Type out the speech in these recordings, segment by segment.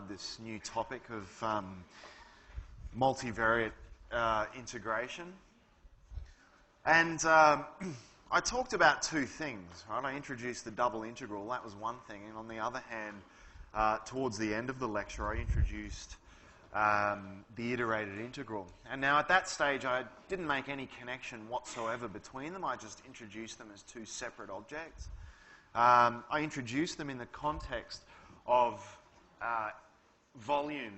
This new topic of multivariate integration. And I talked about two things, right? I introduced the double integral, that was one thing, and on the other hand, towards the end of the lecture, I introduced the iterated integral. And now at that stage, I didn't make any connection whatsoever between them, I just introduced them as two separate objects. I introduced them in the context of volume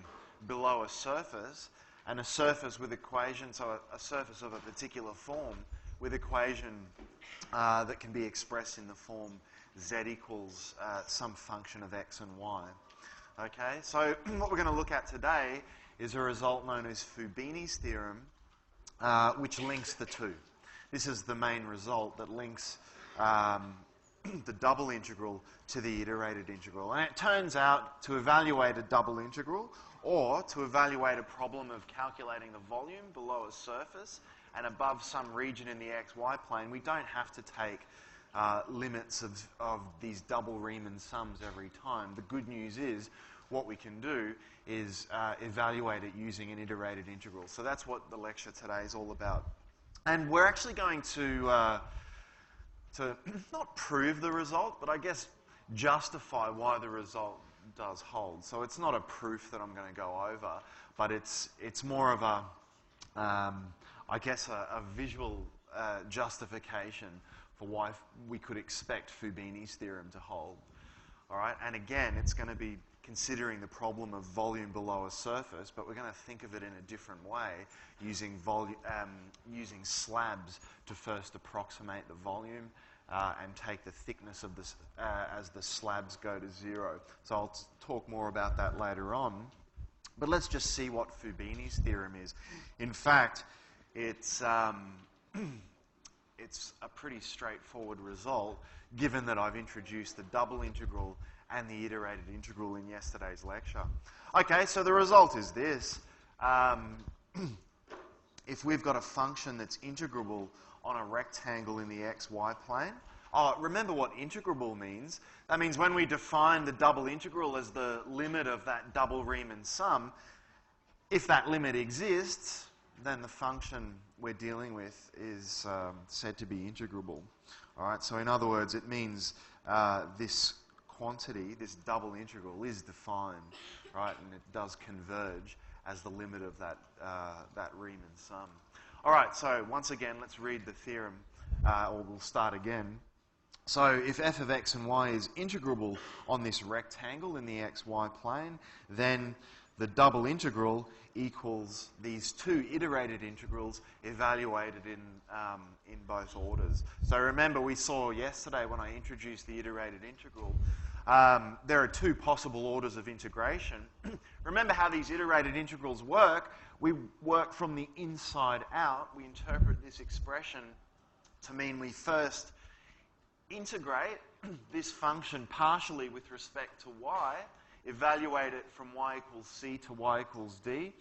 below a surface, and a surface with equations, so a surface of a particular form with equation that can be expressed in the form z equals some function of x and y. Okay, so what we're going to look at today is a result known as Fubini's theorem, which links the two. This is the main result that links the double integral to the iterated integral. And it turns out to evaluate a double integral or to evaluate a problem of calculating the volume below a surface and above some region in the xy plane, we don't have to take limits of these double Riemann sums every time. The good news is what we can do is evaluate it using an iterated integral. So that's what the lecture today is all about. And we're actually going to not prove the result, but I guess justify why the result does hold. So it's not a proof that I'm going to go over, but it's more of a, I guess, a visual justification for why we could expect Fubini's theorem to hold. All right, and again, it's going to be considering the problem of volume below a surface, but we're going to think of it in a different way, using slabs to first approximate the volume and take the thickness of this as the slabs go to zero. So I'll talk more about that later on. But let's just see what Fubini's theorem is. In fact, it's a pretty straightforward result, given that I've introduced the double integral and the iterated integral in yesterday's lecture. Okay, so the result is this. If we've got a function that's integrable on a rectangle in the xy plane, remember what integrable means. That means when we define the double integral as the limit of that double Riemann sum, if that limit exists, then the function we're dealing with is said to be integrable. All right, so in other words, it means this quantity, this double integral, is defined, right, and it does converge as the limit of that Riemann sum. All right, so once again, let's read the theorem, or we'll start again. So if f of x and y is integrable on this rectangle in the xy plane, then the double integral equals these two iterated integrals evaluated in both orders. So remember, we saw yesterday when I introduced the iterated integral, there are two possible orders of integration. Remember how these iterated integrals work. We work from the inside out. We interpret this expression to mean we first integrate this function partially with respect to y, evaluate it from y equals c to y equals d,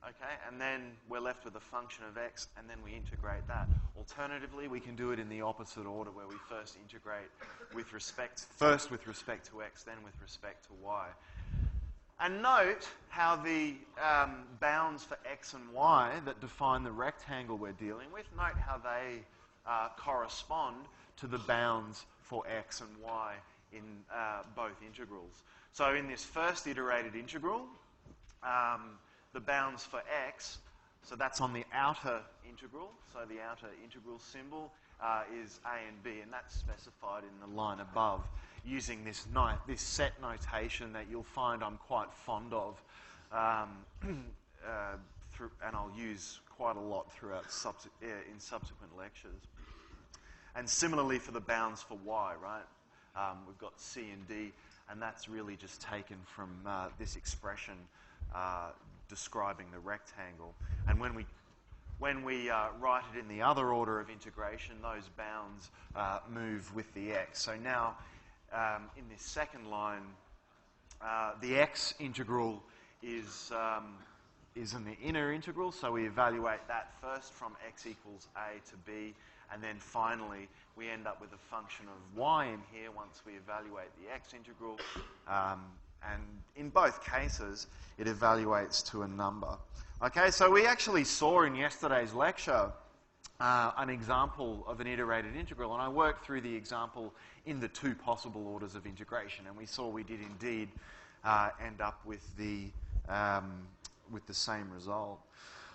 okay, and then we're left with a function of x, and then we integrate that. Alternatively, we can do it in the opposite order, where we first integrate with respect to x, then with respect to y. And note how the bounds for x and y that define the rectangle we're dealing with, note how they correspond to the bounds for x and y in both integrals. So in this first iterated integral, the bounds for x, so that's on the outer integral, so the outer integral symbol is a and b, and that's specified in the line above using this set notation that you'll find I'm quite fond of, and I'll use quite a lot throughout in subsequent lectures. And similarly for the bounds for y, right? We've got c and d, and that's really just taken from this expression describing the rectangle. And when we write it in the other order of integration, those bounds move with the x. So now, in this second line, the x integral is in the inner integral, so we evaluate that first from x equals a to b, and then finally we end up with a function of y in here once we evaluate the x integral. And in both cases, it evaluates to a number. Okay, so we actually saw in yesterday's lecture an example of an iterated integral, and I worked through the example in the two possible orders of integration, and we saw we did indeed end up with the same result.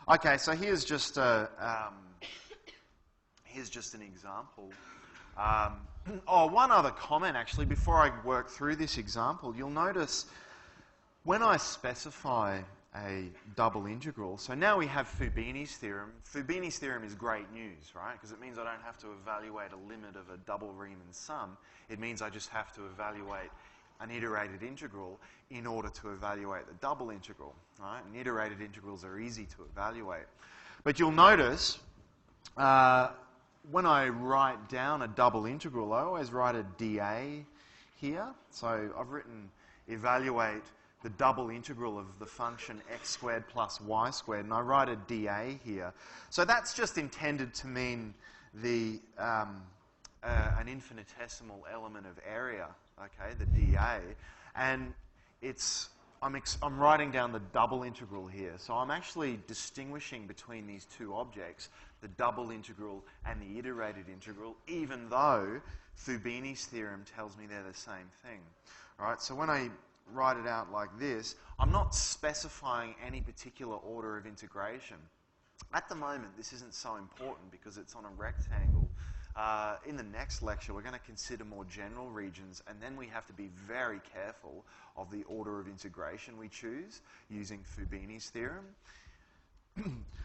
Okay, so here's just an example. One other comment actually before I work through this example. You'll notice when I specify a double integral, so now we have Fubini's theorem. Fubini's theorem is great news, right? Because it means I don't have to evaluate a limit of a double Riemann sum. It means I just have to evaluate an iterated integral in order to evaluate the double integral, right? And iterated integrals are easy to evaluate. But you'll notice when I write down a double integral, I always write a dA here. So I've written evaluate the double integral of the function x squared plus y squared, and I write a dA here. So that's just intended to mean the an infinitesimal element of area, okay, the dA, and I'm writing down the double integral here. So I'm actually distinguishing between these two objects, the double integral and the iterated integral, even though Fubini's theorem tells me they're the same thing. All right, so when I write it out like this, I'm not specifying any particular order of integration. At the moment, this isn't so important because it's on a rectangle. In the next lecture, we're going to consider more general regions, and then we have to be very careful of the order of integration we choose using Fubini's theorem.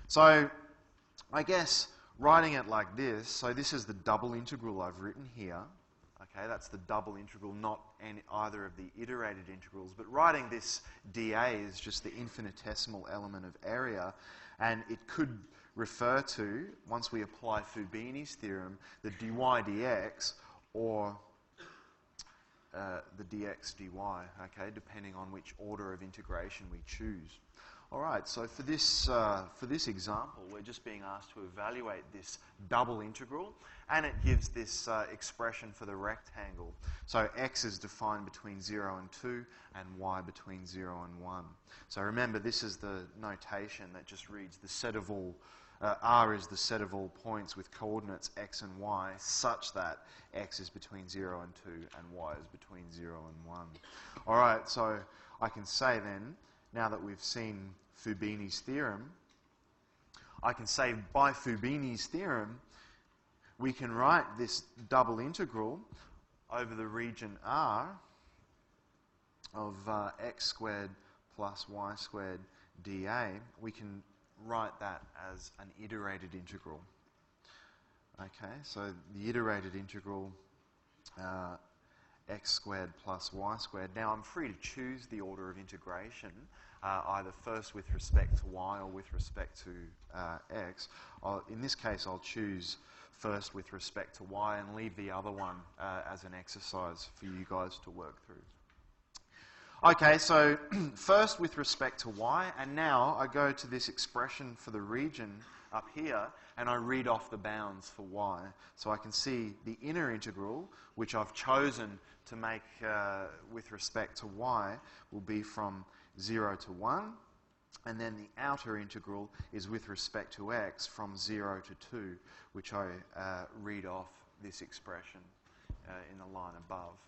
So I guess writing it like this, so this is the double integral I've written here. Okay, that's the double integral, not either of the iterated integrals. But writing this dA is just the infinitesimal element of area, and it could refer to, once we apply Fubini's theorem, the dy dx or the dx dy, okay, depending on which order of integration we choose. All right, so for this example, we're just being asked to evaluate this double integral, and it gives this expression for the rectangle. So x is defined between 0 and 2, and y between 0 and 1. So remember, this is the notation that just reads the set of all, R is the set of all points with coordinates x and y, such that x is between 0 and 2, and y is between 0 and 1. All right, so I can say then, now that we've seen Fubini's theorem, I can say by Fubini's theorem, we can write this double integral over the region R of x squared plus y squared dA. We can write that as an iterated integral. Okay, so the iterated integral x squared plus y squared. Now I'm free to choose the order of integration, either first with respect to y or with respect to x. In this case, I'll choose first with respect to y and leave the other one as an exercise for you guys to work through. Okay, so first with respect to y, and now I go to this expression for the region up here, and I read off the bounds for y. So I can see the inner integral, which I've chosen to make with respect to y, will be from 0 to 1, and then the outer integral is with respect to x from 0 to 2, which I read off this expression in the line above.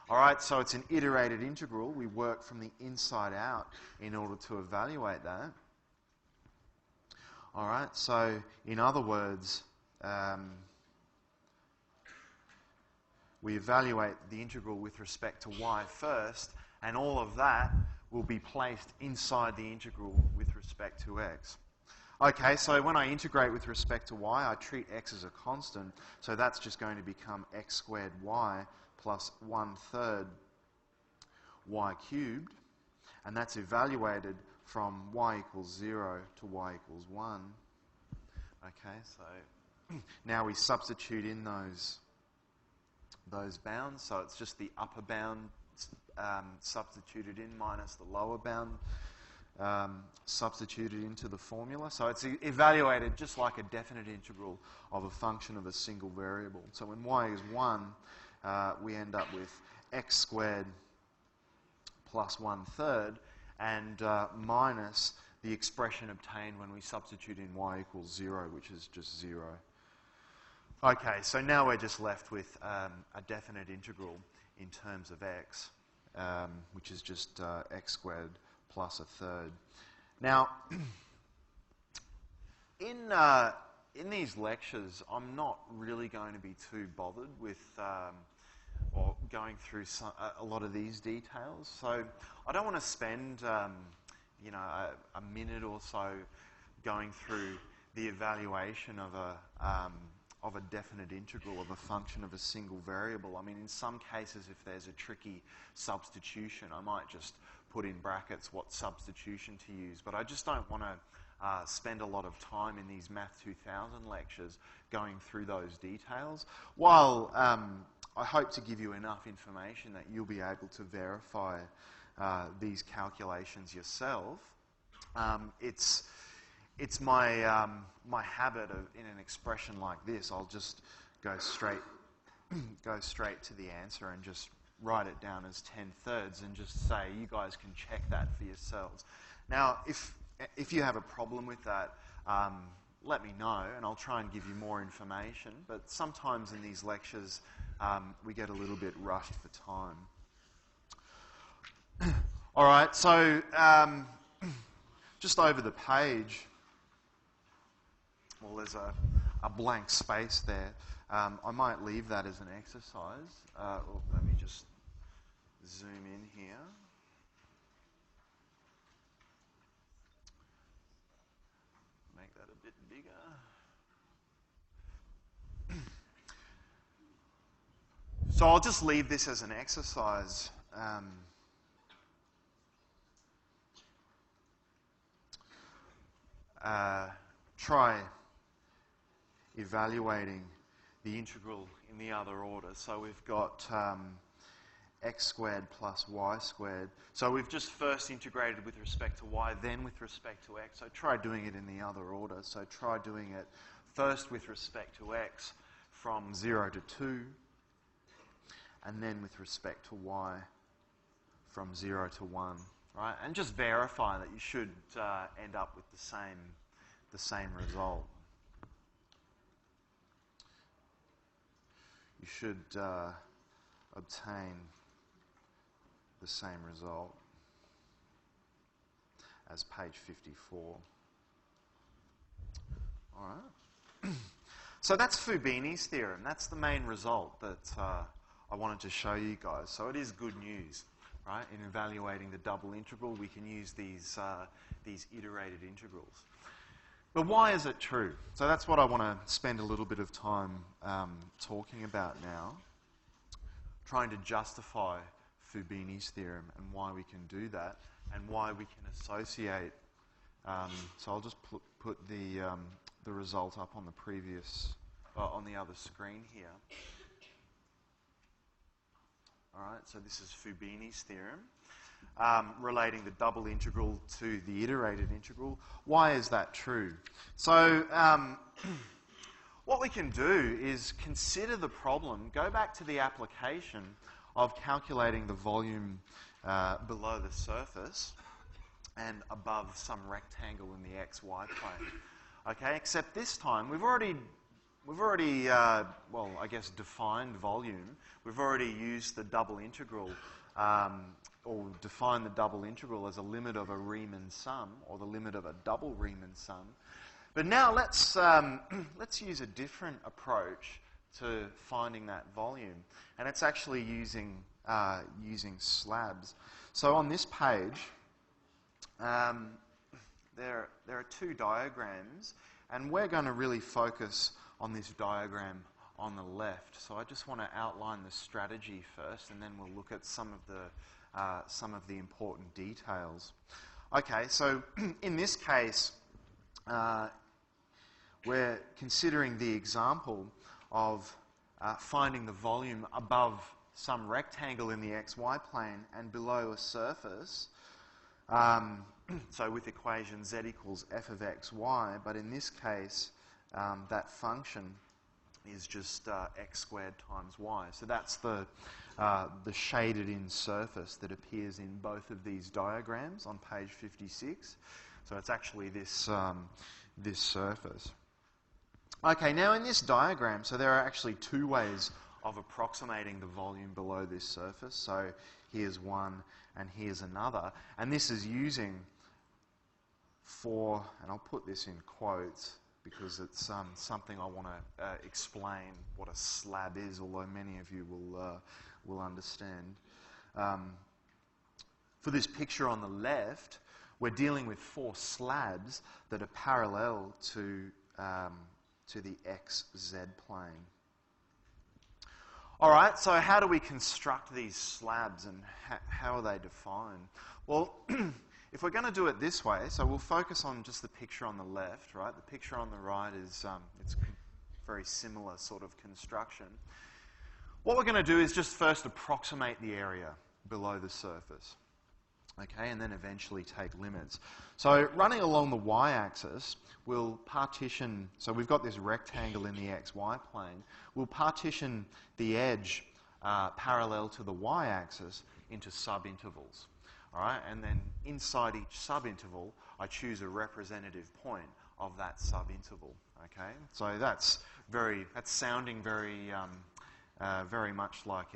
All right, so it's an iterated integral. We work from the inside out in order to evaluate that. All right, so in other words, we evaluate the integral with respect to y first, and all of that will be placed inside the integral with respect to x. Okay, so when I integrate with respect to y, I treat x as a constant, so that's just going to become x squared y plus 1/3 y cubed, and that's evaluated from y equals 0 to y equals 1. Okay, so now we substitute in those bounds, so it's just the upper bound substituted in minus the lower bound substituted into the formula. So it's evaluated just like a definite integral of a function of a single variable. So when y is 1, we end up with x squared plus 1/3 and minus the expression obtained when we substitute in y equals 0, which is just 0. Okay, so now we're just left with a definite integral in terms of x, which is just x squared plus 1/3. Now, in these lectures, I'm not really going to be too bothered with or going through a lot of these details. So I don't want to spend you know, a minute or so going through the evaluation of a definite integral of a function of a single variable. I mean, in some cases, if there's a tricky substitution, I might just put in brackets what substitution to use. But I just don't want to spend a lot of time in these Math 2000 lectures going through those details, while I hope to give you enough information that you'll be able to verify these calculations yourself. It's my my habit of, in an expression like this, I'll just go straight to the answer and just write it down as 10/3 and just say, you guys can check that for yourselves. Now, if you have a problem with that, let me know and I'll try and give you more information. But sometimes in these lectures, we get a little bit rushed for time. All right, so just over the page, well, there's a blank space there. I might leave that as an exercise. Let me just zoom in here. Make that a bit bigger. So I'll just leave this as an exercise. Try evaluating the integral in the other order. So we've got x squared plus y squared. So we've just first integrated with respect to y, then with respect to x. So try doing it in the other order. So try doing it first with respect to x from 0 to 2, and then with respect to y from 0 to 1. Right? And just verify that you should end up with the same result. You should obtain the same result as page 54. All right. So that's Fubini's theorem. That's the main result that I wanted to show you guys. So it is good news, right? In evaluating the double integral, we can use these iterated integrals. But why is it true? So that's what I want to spend a little bit of time talking about now, trying to justify Fubini's theorem and why we can do that, and why we can associate. So I'll just put the result up on the previous, on the other screen here. All right, so this is Fubini's theorem, relating the double integral to the iterated integral. Why is that true? So what we can do is consider the problem, go back to the application of calculating the volume below the surface and above some rectangle in the xy plane. Okay, except this time we've already well, I guess, defined volume. We've already used the double integral, or defined the double integral as a limit of a Riemann sum, or the limit of a double Riemann sum. But now let's use a different approach to finding that volume, and it's actually using slabs. So on this page, there are two diagrams, and we're going to really focus on this diagram on the left. So I just want to outline the strategy first, and then we'll look at some of the important details. Okay, so in this case, we're considering the example of finding the volume above some rectangle in the xy plane and below a surface. So with equation z equals f of xy, but in this case, that function is just x squared times y. So that's the shaded in surface that appears in both of these diagrams on page 56. So it's actually this, this surface. Okay, now in this diagram, so there are actually two ways of approximating the volume below this surface. So here's one and here's another. And this is using and I'll put this in quotes because it's something I want to explain what a slab is, although many of you will understand. For this picture on the left, we're dealing with 4 slabs that are parallel to the XZ plane. All right, so how do we construct these slabs and how are they defined? Well, if we're going to do it this way, so we'll focus on just the picture on the left, right? The picture on the right is it's very similar sort of construction. What we're going to do is just first approximate the area below the surface, okay, and then eventually take limits. So running along the y-axis, we'll partition, so we've got this rectangle in the xy plane, we'll partition the edge parallel to the y-axis into subintervals. All right, and then inside each subinterval, I choose a representative point of that subinterval. Okay, so that's sounding very, very much like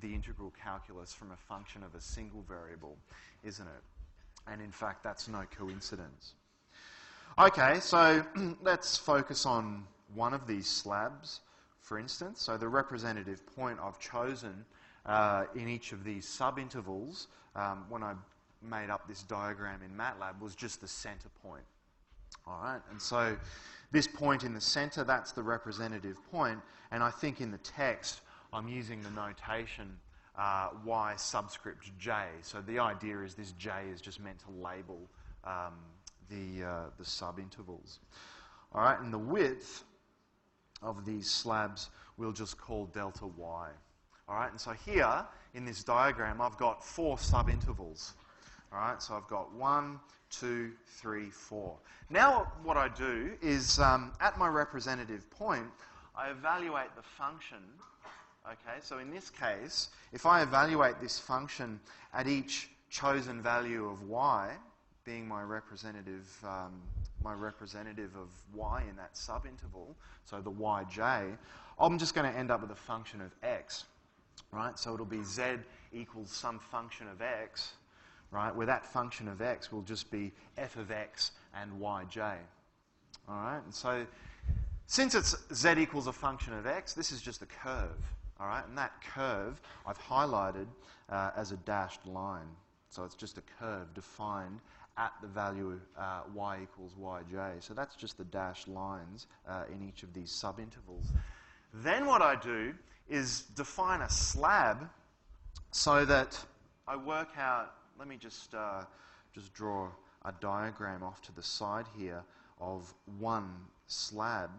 the integral calculus from a function of a single variable, isn't it? And in fact, that's no coincidence. Okay, so let's focus on one of these slabs, for instance. So the representative point I've chosen in each of these subintervals when I made up this diagram in MATLAB was just the center point. All right, and so this point in the center, that's the representative point, and I think in the text I'm using the notation y subscript j. So the idea is this j is just meant to label the subintervals. All right, and the width of these slabs we'll just call delta y. All right, and so here in this diagram I've got 4 subintervals. All right, so I've got 1, 2, 3, 4. Now what I do is at my representative point I evaluate the function. Okay, so in this case, if I evaluate this function at each chosen value of y, being my representative of y in that subinterval, so the yj, I'm just going to end up with a function of x. Right, so it'll be z equals some function of x, right, where that function of x will just be f of x and yj. All right, and so since it's z equals a function of x, this is just a curve. All right, and that curve I've highlighted as a dashed line. So it's just a curve defined at the value y equals yj. So that's just the dashed lines in each of these subintervals. Then what I do is define a slab so that I work out, let me just draw a diagram off to the side here of one slab.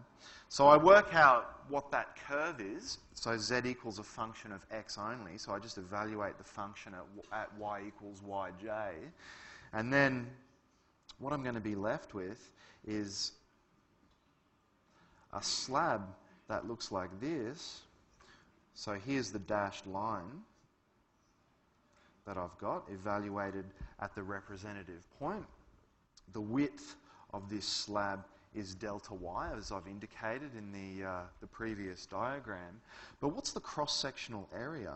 So I work out what that curve is. So z equals a function of x only. So I just evaluate the function at y equals yj. And then what I'm going to be left with is a slab that looks like this. So here's the dashed line that I've got evaluated at the representative point. The width of this slab is delta y, as I've indicated in the previous diagram. But what's the cross-sectional area?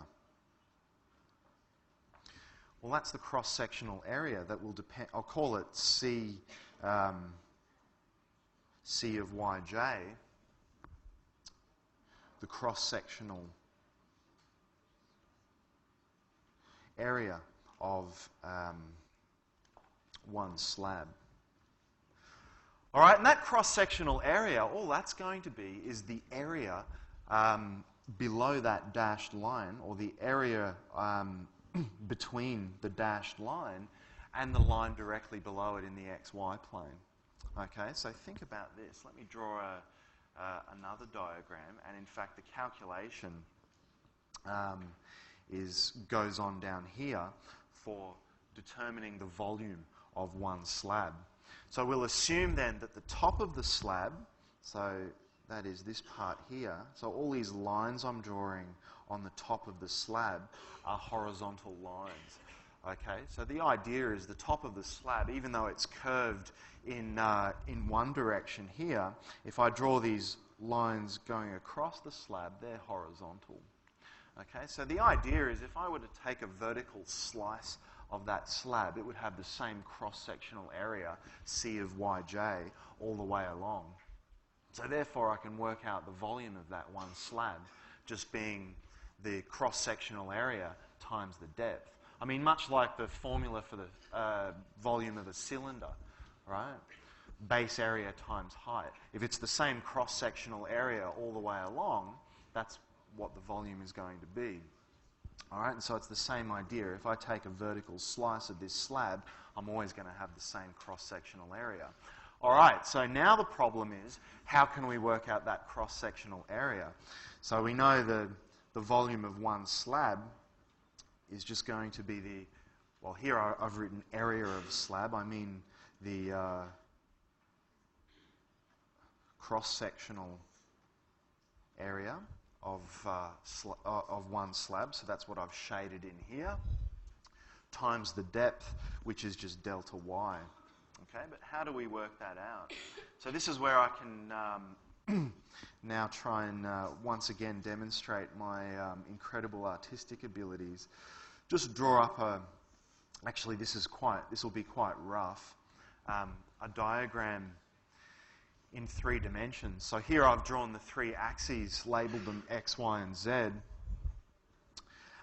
Well, that's the cross-sectional area that will depend, I'll call it C, C of yj, the cross-sectional area of one slab. All right, and that cross-sectional area, all that's going to be is the area below that dashed line, or the area between the dashed line and the line directly below it in the xy plane. Okay, so think about this. Let me draw another diagram, and in fact the calculation goes on down here for determining the volume of one slab. So we'll assume then that the top of the slab, so that is this part here, so all these lines I'm drawing on the top of the slab are horizontal lines. Okay, so the idea is the top of the slab, even though it's curved in one direction here, if I draw these lines going across the slab, they're horizontal. Okay, so the idea is if I were to take a vertical slice of that slab, it would have the same cross-sectional area, C of yj, all the way along. So therefore I can work out the volume of that one slab just being the cross-sectional area times the depth. I mean, much like the formula for the volume of a cylinder, right? Base area times height. If it's the same cross-sectional area all the way along, that's what the volume is going to be. All right, and so it's the same idea. If I take a vertical slice of this slab, I'm always going to have the same cross-sectional area. All right, so now the problem is, how can we work out that cross-sectional area? So we know the volume of one slab is just going to be the, well, here I've written area of slab. I mean the cross-sectional area of one slab, so that's what I've shaded in here, times the depth, which is just delta y. Okay, but how do we work that out? So this is where I can now try and once again demonstrate my incredible artistic abilities. Just draw up a, actually this will be quite rough, a diagram in 3 dimensions. So here I've drawn the 3 axes, labelled them x, y and z.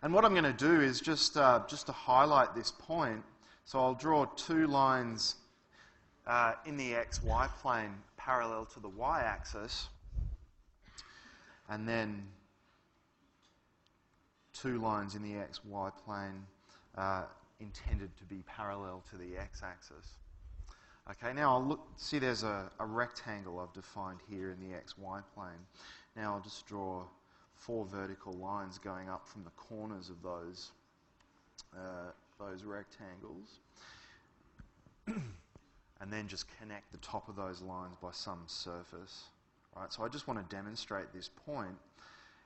And what I'm going to do is just to highlight this point, so I'll draw 2 lines in the xy plane parallel to the y-axis, and then 2 lines in the xy plane intended to be parallel to the x-axis. Okay, now I'll look, see there's a rectangle I've defined here in the xy plane. Now I'll just draw 4 vertical lines going up from the corners of those rectangles. And then just connect the top of those lines by some surface. Right, so I just want to demonstrate this point,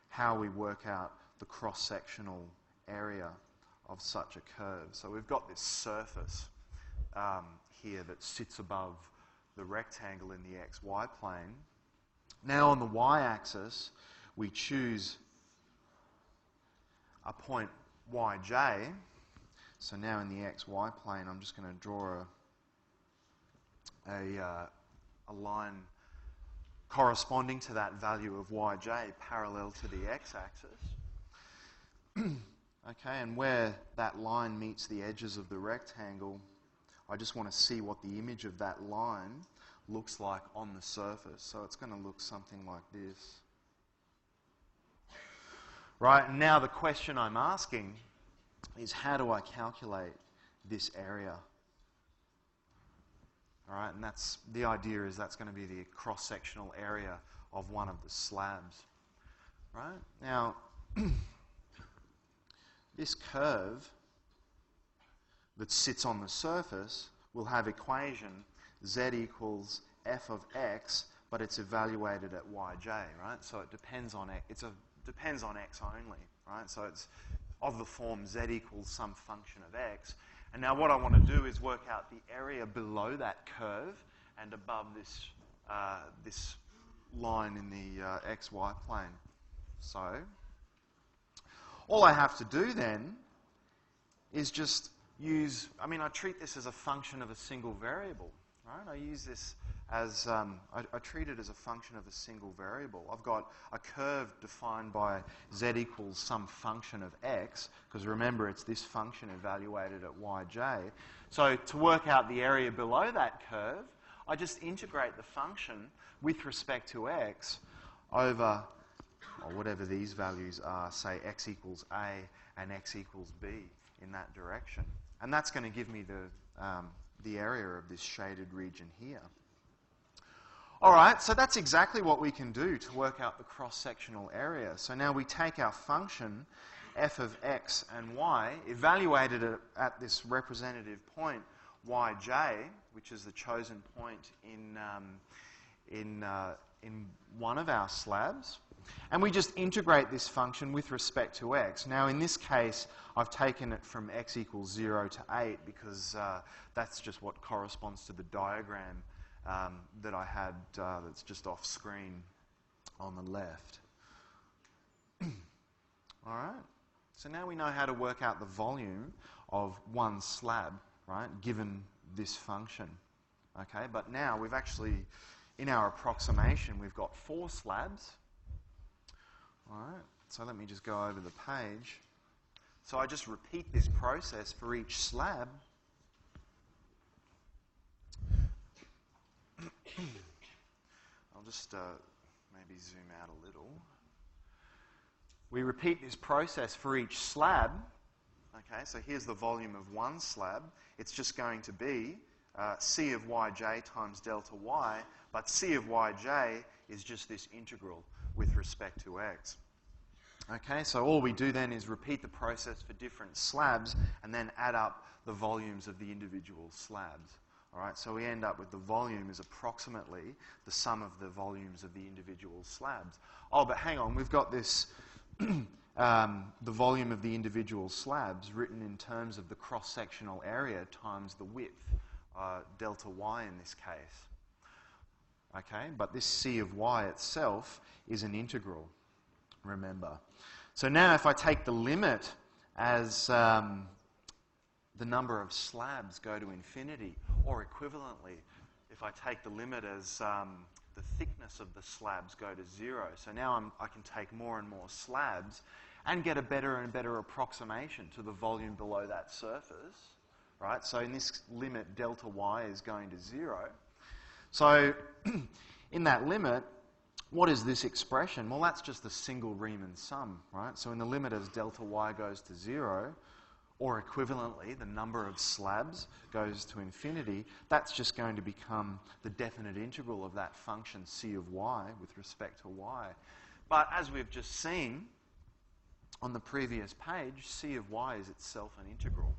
how we work out the cross-sectional area of such a curve. So we've got this surface here that sits above the rectangle in the xy plane. Now on the y-axis, we choose a point yj. So now in the xy plane, I'm just going to draw a line corresponding to that value of yj parallel to the x-axis. Okay, and where that line meets the edges of the rectangle, I just want to see what the image of that line looks like on the surface. So it's going to look something like this. Right, and now the question I'm asking is, how do I calculate this area? All right, and that's the idea is that's going to be the cross-sectional area of one of the slabs. Right? Now, this curve that sits on the surface will have equation z equals f of x, but it's evaluated at yj, right? So it depends on x. Depends on x only, right? So it's of the form z equals some function of x. And now what I want to do is work out the area below that curve and above this this line in the xy plane. So all I have to do then is just use, I mean, I treat this as a function of a single variable, right? I use this as, I treat it as a function of a single variable. I've got a curve defined by z equals some function of x, because remember it's this function evaluated at yj. So to work out the area below that curve, I just integrate the function with respect to x over, or whatever these values are, say x equals a and x equals b in that direction. And that's going to give me the area of this shaded region here. All right, so that's exactly what we can do to work out the cross-sectional area. So now we take our function, f of x and y, evaluated it at this representative point, yj, which is the chosen point in in one of our slabs, and we just integrate this function with respect to x. Now, in this case, I've taken it from x equals 0 to 8 because that's just what corresponds to the diagram that I had that's just off screen on the left. All right, so now we know how to work out the volume of one slab, right, given this function. Okay, but now we've actually, in our approximation, we've got 4 slabs. All right, so let me just go over the page. So I just repeat this process for each slab. I'll just maybe zoom out a little. We repeat this process for each slab. Okay, so here's the volume of one slab. It's just going to be C of yj times delta y, but C of yj is just this integral with respect to x. Okay, so all we do then is repeat the process for different slabs and then add up the volumes of the individual slabs. All right, so we end up with the volume is approximately the sum of the volumes of the individual slabs. Oh, but hang on, we've got this, the volume of the individual slabs written in terms of the cross-sectional area times the width, delta y in this case. Okay, but this C of y itself is an integral, remember. So now if I take the limit as the number of slabs go to infinity, or equivalently, if I take the limit as the thickness of the slabs go to 0, so now I can take more and more slabs and get a better and better approximation to the volume below that surface, right? So in this limit, delta y is going to 0. So in that limit, what is this expression? Well, that's just the single Riemann sum, right? So in the limit as delta y goes to 0, or equivalently, the number of slabs goes to infinity, that's just going to become the definite integral of that function C of y with respect to y. But as we've just seen on the previous page, C of y is itself an integral,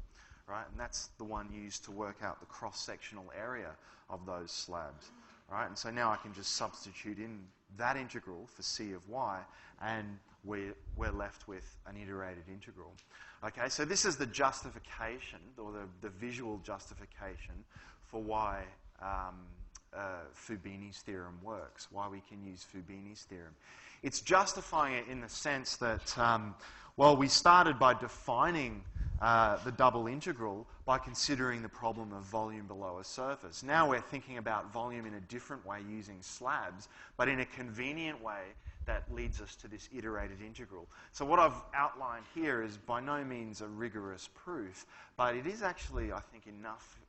right? And that's the one used to work out the cross-sectional area of those slabs, right? And so now I can just substitute in that integral for C of y, and we're left with an iterated integral. Okay, so this is the justification, or the visual justification for why Fubini's theorem works, why we can use Fubini's theorem. It's justifying it in the sense that, well, we started by defining the double integral by considering the problem of volume below a surface. Now we're thinking about volume in a different way using slabs, but in a convenient way that leads us to this iterated integral. So what I've outlined here is by no means a rigorous proof, but it is actually, I think, enough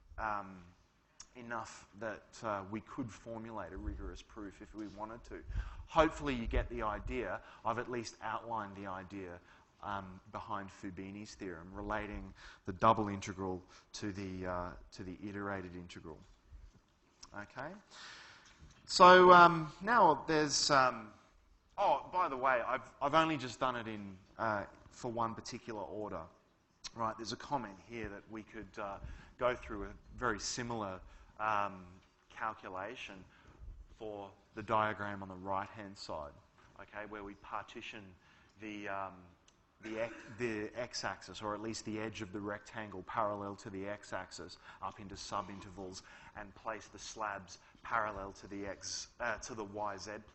that we could formulate a rigorous proof if we wanted to. Hopefully you get the idea. I've at least outlined the idea behind Fubini's theorem, relating the double integral to the iterated integral. Okay. So now there's. Oh, by the way, I've only just done it in for one particular order. Right. There's a comment here that we could go through a very similar calculation for the diagram on the right-hand side. Okay, where we partition the x-axis, or at least the edge of the rectangle parallel to the x-axis, up into subintervals and place the slabs parallel to the yz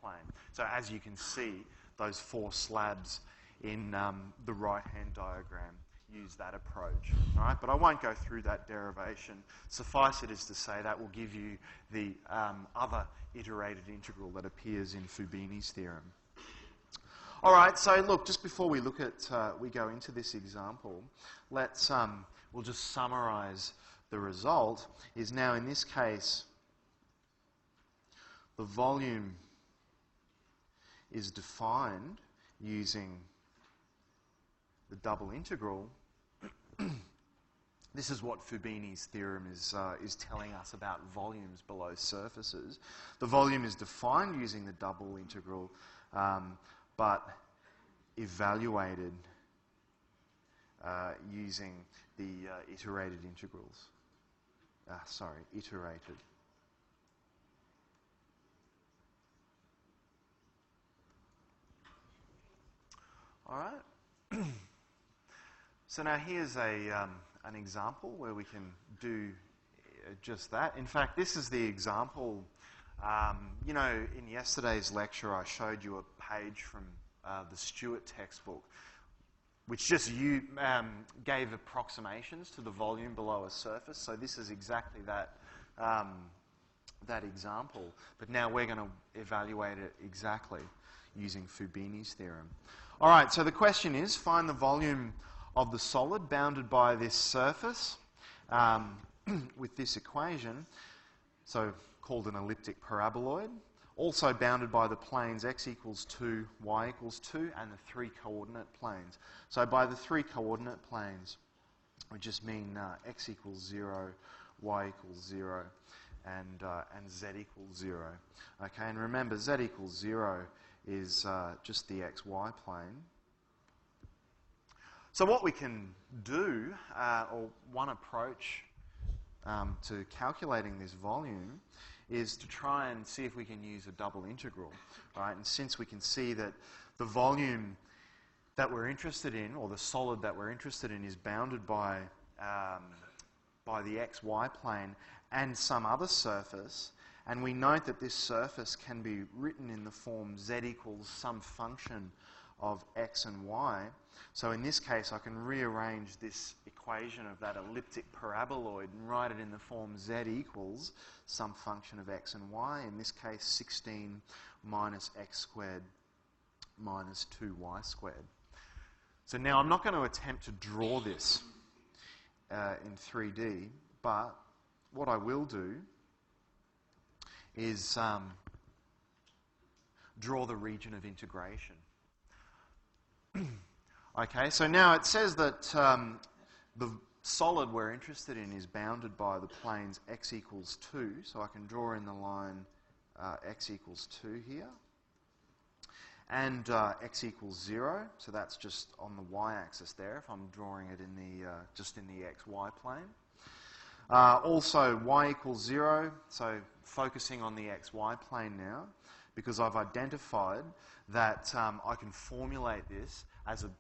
plane. So as you can see, those 4 slabs in the right-hand diagram use that approach. All right, but I won't go through that derivation. Suffice it is to say that will give you the other iterated integral that appears in Fubini's theorem. All right, so look, just before we look at, we go into this example, let's, we'll just summarize the result. Is now in this case, the volume is defined using the double integral. This is what Fubini's theorem is telling us about volumes below surfaces. The volume is defined using the double integral, but evaluated using the iterated integrals. Iterated. All right. So now here's an example where we can do just that. In fact, this is the example. You know, in yesterday's lecture, I showed you a page from the Stewart textbook, which just gave approximations to the volume below a surface. So this is exactly that, that example. But now we're going to evaluate it exactly using Fubini's theorem. All right, so the question is, find the volume of the solid bounded by this surface with this equation, so called an elliptic paraboloid, also bounded by the planes x equals 2, y equals 2, and the 3 coordinate planes. So by the 3 coordinate planes, we just mean x equals 0, y equals 0, and z equals 0. Okay, and remember, z equals 0 is just the xy plane. So what we can do, or one approach to calculating this volume, is to try and see if we can use a double integral, right? And since we can see that the volume that we're interested in, or the solid that we're interested in, is bounded by the xy plane and some other surface, and we note that this surface can be written in the form z equals some function of x and y. So in this case, I can rearrange this equation of that elliptic paraboloid and write it in the form z equals some function of x and y, in this case 16 minus x squared minus 2y squared. So now I'm not going to attempt to draw this in 3D, but what I will do is draw the region of integration. Okay, so now it says that the solid we're interested in is bounded by the planes x equals 2, so I can draw in the line x equals 2 here, and x equals 0, so that's just on the y-axis there if I'm drawing it in the just in the xy plane. Also y equals 0, so focusing on the xy plane now, because I've identified that I can formulate this as a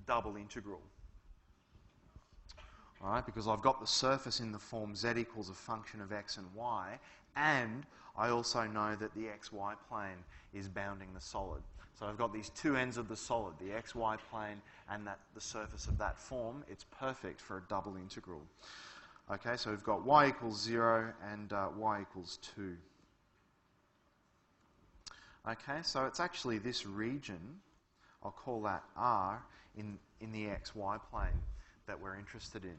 double integral. All right, because I've got the surface in the form z equals a function of x and y, and I also know that the xy plane is bounding the solid. So I've got these two ends of the solid, the xy plane and the surface of that form. It's perfect for a double integral. Okay, so we've got y equals 0 and y equals 2. Okay, so it's actually this region, I'll call that R, in the xy plane that we're interested in.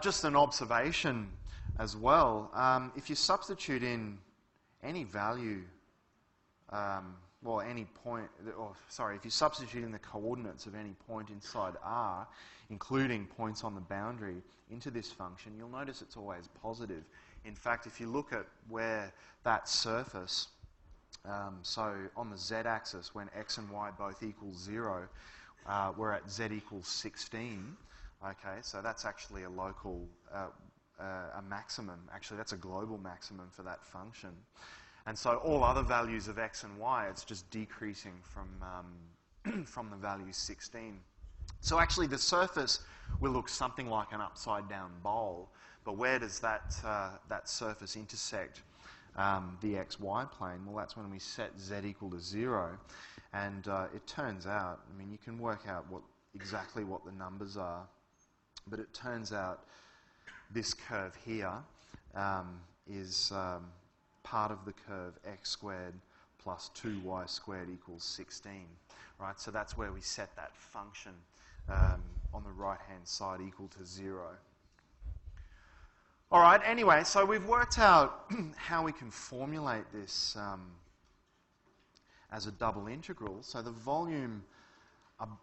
Just an observation as well, if you substitute in any value, any point, if you substitute in the coordinates of any point inside R, including points on the boundary, into this function, you'll notice it's always positive. In fact, if you look at where that surface, so on the z-axis, when x and y both equal 0, we're at z equals 16. Okay, so that's actually a local, a maximum. Actually, that's a global maximum for that function. And so all other values of x and y, it's just decreasing from, from the value 16. So actually the surface will look something like an upside-down bowl, but where does that, that surface intersect the xy plane? Well, that's when we set z equal to 0. And it turns out, I mean, you can work out exactly what the numbers are, but it turns out this curve here is part of the curve x squared plus 2y squared equals 16. Right, so that's where we set that function on the right-hand side equal to 0. All right, anyway, so we've worked out how we can formulate this as a double integral. So the volume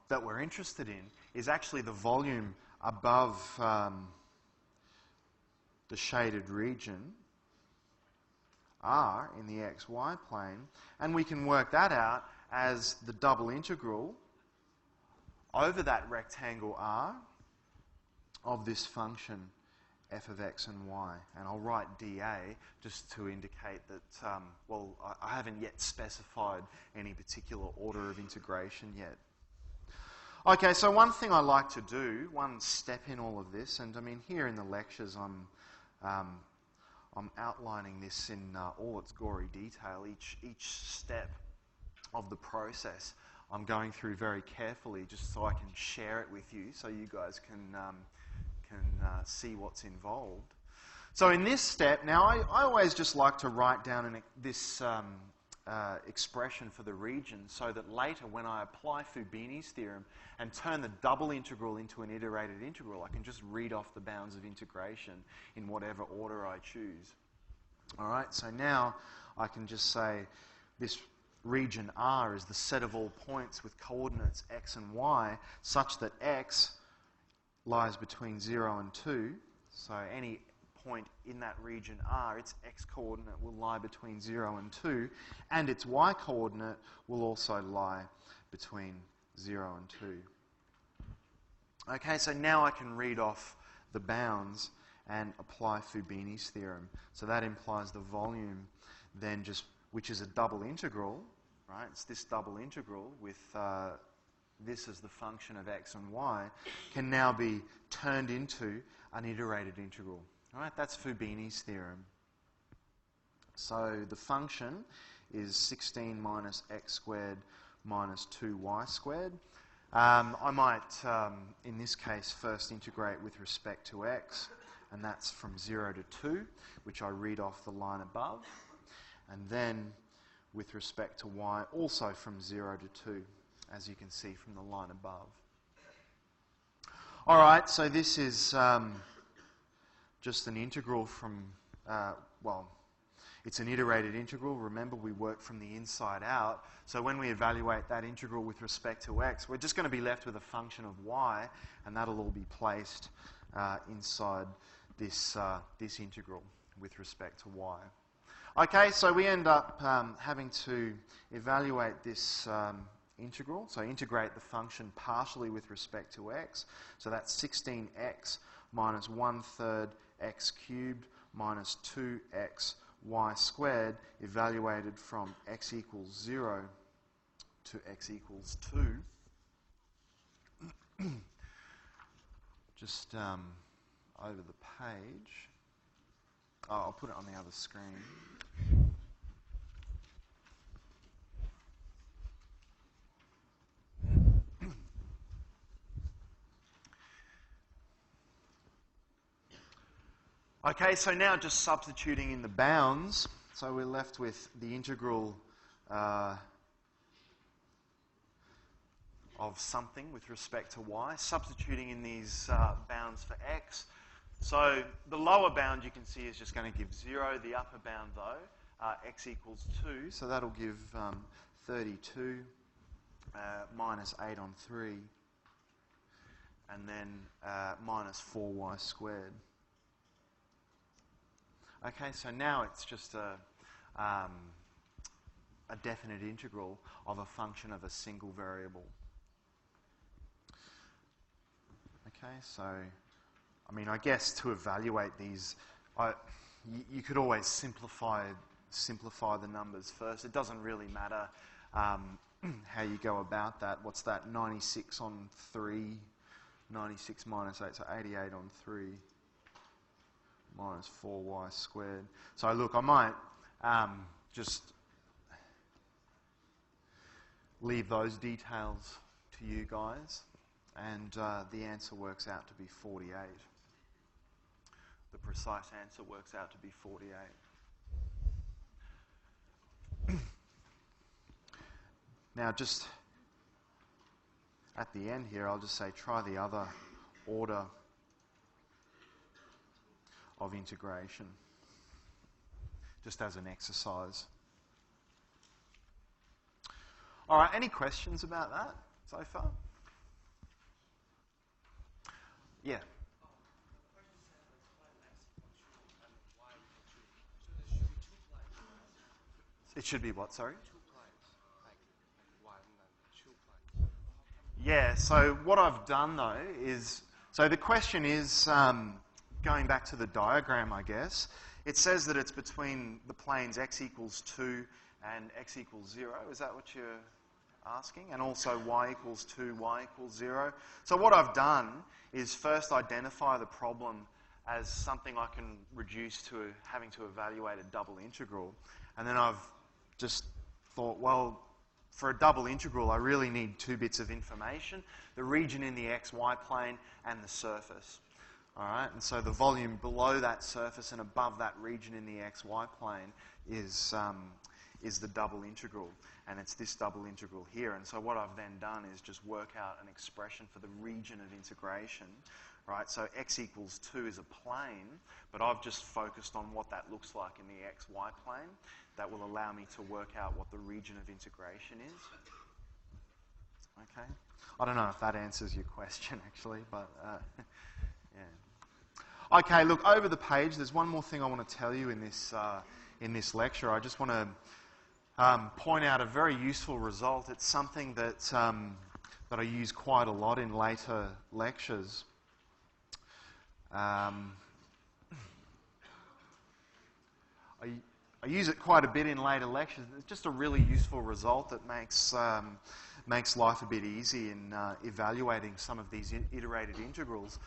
that we're interested in is actually the volume above the shaded region, R, in the xy plane, and we can work that out as the double integral over that rectangle R of this function f of x and y. And I'll write dA just to indicate that, I haven't yet specified any particular order of integration yet. Okay, so one thing I like to do, one step in all of this, and I mean here in the lectures I'm outlining this in all its gory detail. Each step of the process I'm going through very carefully, just so I can share it with you, so you guys can see what's involved. So in this step, now I always just like to write down this expression for the region, so that later when I apply Fubini's theorem and turn the double integral into an iterated integral, I can just read off the bounds of integration in whatever order I choose. All right, so now I can just say this region R is the set of all points with coordinates x and y such that x lies between 0 and 2. So any point in that region R, its x-coordinate will lie between 0 and 2, and its y-coordinate will also lie between 0 and 2. Okay, so now I can read off the bounds and apply Fubini's theorem. So that implies the volume then just, which is a double integral, right? It's this double integral with this as the function of x and y, can now be turned into an iterated integral. All right, that's Fubini's theorem. So the function is 16 minus x squared minus 2y squared. I might, in this case, first integrate with respect to x, and that's from 0 to 2, which I read off the line above. And then with respect to y, also from 0 to 2, as you can see from the line above. All right, so this is just an integral from, well, it's an iterated integral. Remember, we work from the inside out. So when we evaluate that integral with respect to x, we're just going to be left with a function of y, and that'll all be placed inside this, this integral with respect to y. Okay, so we end up having to evaluate this integral. So integrate the function partially with respect to x. So that's 16x minus 1/3 x cubed minus 2x y squared, evaluated from x equals 0 to x equals 2. Just over the page. Oh, I'll put it on the other screen. Okay, so now just substituting in the bounds. So we're left with the integral of something with respect to y, substituting in these bounds for x. So the lower bound you can see is just going to give 0. The upper bound, though, x equals 2. So that'll give 32 minus 8 on 3, and then minus 4y squared. Okay, so now it's just a definite integral of a function of a single variable. Okay, so, I mean, I guess to evaluate these, you could always simplify the numbers first. It doesn't really matter how you go about that. What's that? 96 on 3, 96 minus 8, so 88 on 3. Minus 4y squared. So look, I might just leave those details to you guys, and the answer works out to be 48. The precise answer works out to be 48. Now just at the end here, I'll just say try the other order of integration, just as an exercise. All right, any questions about that so far? Yeah. It should be what, sorry? Yeah, so what I've done though is, so the question is, going back to the diagram, I guess, it says that it's between the planes x equals 2 and x equals 0. Is that what you're... asking, and also y equals 2, y equals 0. So what I've done is first identify the problem as something I can reduce to having to evaluate a double integral. And then I've just thought, well, for a double integral, I really need two bits of information, the region in the xy plane and the surface. All right, and so the volume below that surface and above that region in the xy plane is the double integral, and it's this double integral here. And so what I've then done is just work out an expression for the region of integration, right? So x equals 2 is a plane, but I've just focused on what that looks like in the xy plane. That will allow me to work out what the region of integration is. Okay? I don't know if that answers your question, actually, but yeah. Okay, look, over the page, there's one more thing I want to tell you in this lecture. I just want to point out a very useful result. It's something that that I use quite a lot in later lectures. I use it quite a bit in later lectures. It's just a really useful result that makes life a bit easy in evaluating some of these iterated integrals.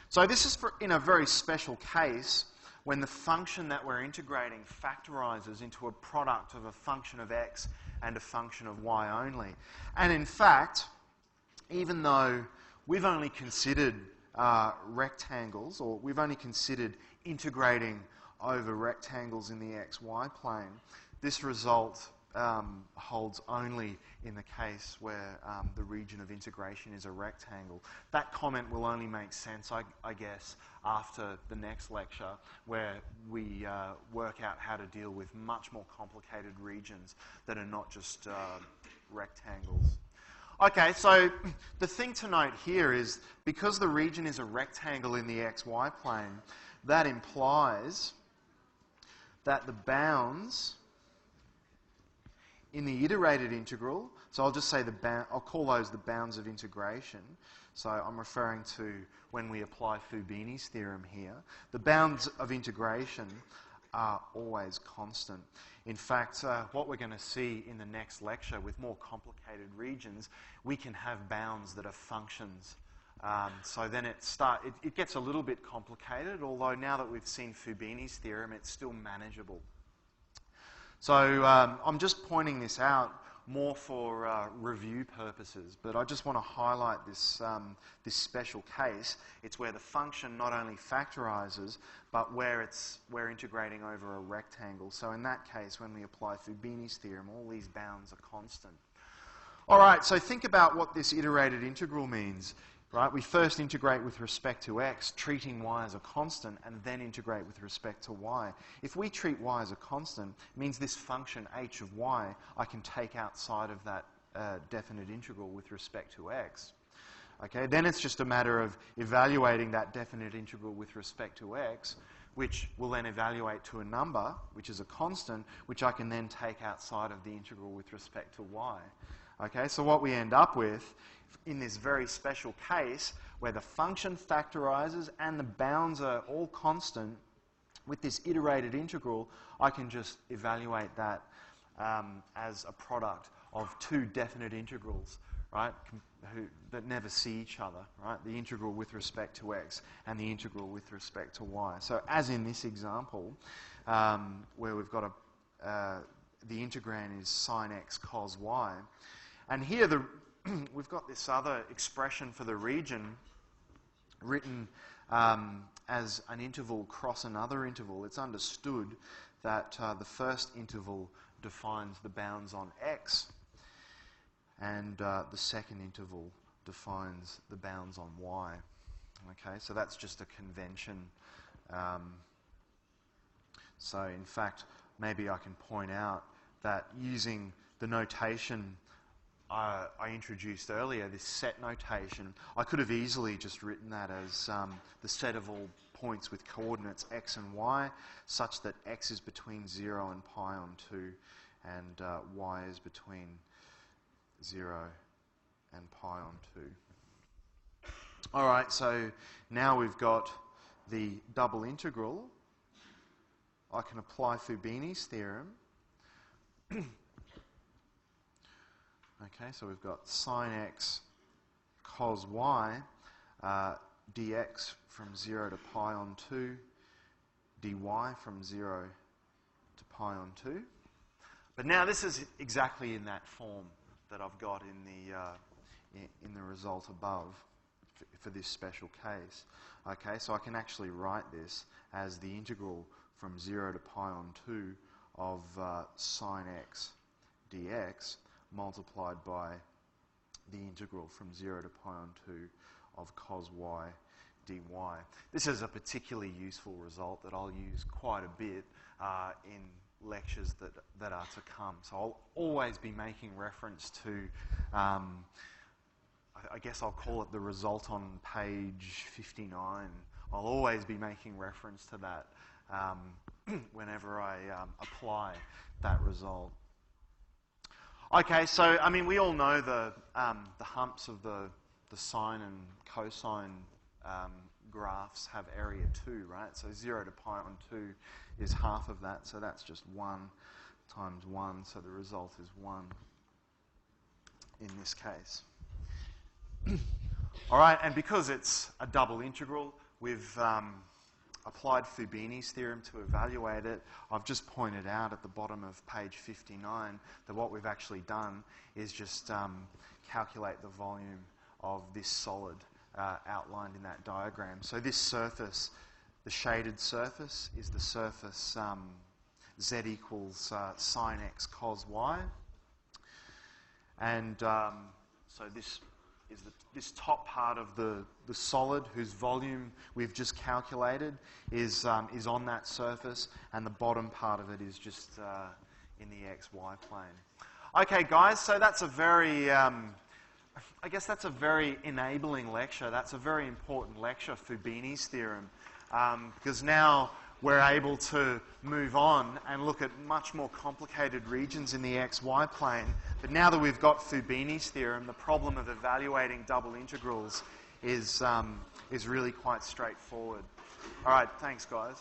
So this is in a very special case when the function that we're integrating factorizes into a product of a function of x and a function of y only. And in fact, even though we've only considered rectangles, or we've only considered integrating over rectangles in the xy plane, this result holds only in the case where the region of integration is a rectangle. That comment will only make sense, I guess, after the next lecture, where we work out how to deal with much more complicated regions that are not just rectangles. Okay, so the thing to note here is because the region is a rectangle in the xy plane, that implies that the bounds in the iterated integral, so I'll just say I'll call those the bounds of integration. So I'm referring to when we apply Fubini's theorem here. The bounds of integration are always constant. In fact, what we're going to see in the next lecture with more complicated regions, we can have bounds that are functions. So then it gets a little bit complicated, although now that we've seen Fubini's theorem, it's still manageable. So I'm just pointing this out more for review purposes, but I just want to highlight this special case. It's where the function not only factorizes, but where we're integrating over a rectangle. So in that case, when we apply Fubini's theorem, all these bounds are constant. All right, so think about what this iterated integral means. Right? We first integrate with respect to x, treating y as a constant, and then integrate with respect to y. If we treat y as a constant, it means this function h of y I can take outside of that definite integral with respect to x. Okay? Then it's just a matter of evaluating that definite integral with respect to x, which will then evaluate to a number, which is a constant, which I can then take outside of the integral with respect to y. Okay? So what we end up with in this very special case where the function factorizes and the bounds are all constant, with this iterated integral, I can just evaluate that as a product of two definite integrals, right, that never see each other, right? The integral with respect to x and the integral with respect to y. So as in this example, where we've got the integrand is sine x cos y, and here we've got this other expression for the region written as an interval cross another interval. It's understood that the first interval defines the bounds on x, and the second interval defines the bounds on y. Okay, so that's just a convention. So in fact, maybe I can point out that using the notation I introduced earlier, this set notation, I could have easily just written that as the set of all points with coordinates x and y, such that x is between 0 and pi on 2, and y is between 0 and pi on 2. All right, so now we've got the double integral. I can apply Fubini's theorem. Okay, so we've got sine x cos y dx from 0 to pi on 2, dy from 0 to pi on 2. But now this is exactly in that form that I've got in the result above for this special case. Okay, so I can actually write this as the integral from 0 to pi on 2 of sine x dx multiplied by the integral from 0 to pi on 2 of cos y dy. This is a particularly useful result that I'll use quite a bit in lectures that are to come. So I'll always be making reference to, I guess I'll call it the result on page 59. I'll always be making reference to that whenever I apply that result. Okay, so I mean we all know the humps of the sine and cosine graphs have area 2, right? So 0 to pi on 2 is half of that, so that's just 1 times 1, so the result is 1 in this case. All right, and because it's a double integral, we've applied Fubini's theorem to evaluate it. I've just pointed out at the bottom of page 59 that what we've actually done is just calculate the volume of this solid outlined in that diagram. So this surface, the shaded surface, is the surface z equals sine x cos y. And so this is this top part of the solid whose volume we've just calculated is on that surface, and the bottom part of it is just in the xy plane. Okay, guys, so that's a very, I guess that's a very enabling lecture. That's a very important lecture, Fubini's theorem, because now we're able to move on and look at much more complicated regions in the xy plane. But now that we've got Fubini's theorem, the problem of evaluating double integrals is really quite straightforward. All right, thanks, guys.